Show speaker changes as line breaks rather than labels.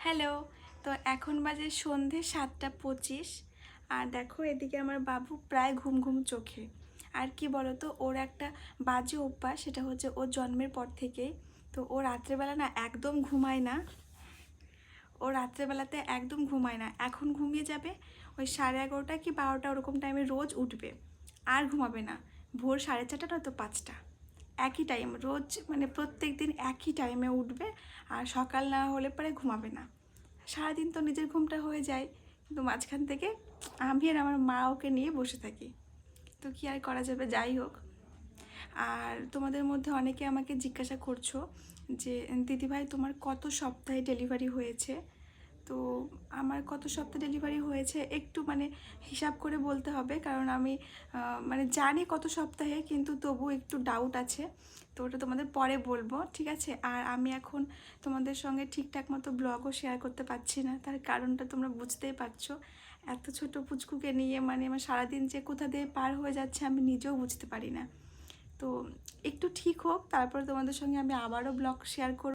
Hello. তো এখন বাজে সন্ধে 7:25। আর দেখো এদিকে আমার বাবু প্রায় ঘুম ঘুম চোখে। আর কি বলতো, ওর একটা বাজে অভ্যাস, সেটা হচ্ছে ওর জন্মের পর থেকেই। তো ও রাত্রেবেলা না একদম ঘুমায় না। ও রাত্রেবেলাতে একদম ঘুমায় না। এখন ঘুমিয়ে যাবে ওই 11:30 কি 12টা ওরকম টাইমে রোজ উঠবে, আর ঘুমাবে না। ভোর 4:30 নয়তো 5টা, একই টাইম রোজ, মানে প্রত্যেক দিন একই টাইমে উঠবে। আর সকাল না হলে পরে ঘুমাবে না। সারাদিন তো নিজের ঘুমটা হয়ে যায়, কিন্তু মাঝখান থেকে আমি আর আমার মা ওকে নিয়ে বসে থাকি। তো কী আর করা যাবে, যাই হোক। আর তোমাদের মধ্যে অনেকে আমাকে জিজ্ঞাসা করছো যে দিদিভাই তোমার কত সপ্তাহে ডেলিভারি হয়েছে। তো আমার কত সপ্তাহে ডেলিভারি হয়েছে একটু মানে হিসাব করে বলতে হবে, কারণ আমি মানে জানি কত সপ্তাহে, কিন্তু তবু একটু ডাউট আছে। তো ওটা তোমাদের পরে বলবো, ঠিক আছে? আর আমি এখন তোমাদের সঙ্গে ঠিকঠাক মতো ব্লগও শেয়ার করতে পারছি না, তার কারণটা তোমরা বুঝতেই পারছো। এত ছোট পুচকুকে নিয়ে মানে আমার সারাদিন যে কোথা দিয়ে পার হয়ে যাচ্ছে আমি নিজেও বুঝতে পারি না। তো একটু ঠিক হোক, তারপর তোমাদের সঙ্গে আমি আবারও ব্লগ শেয়ার করব।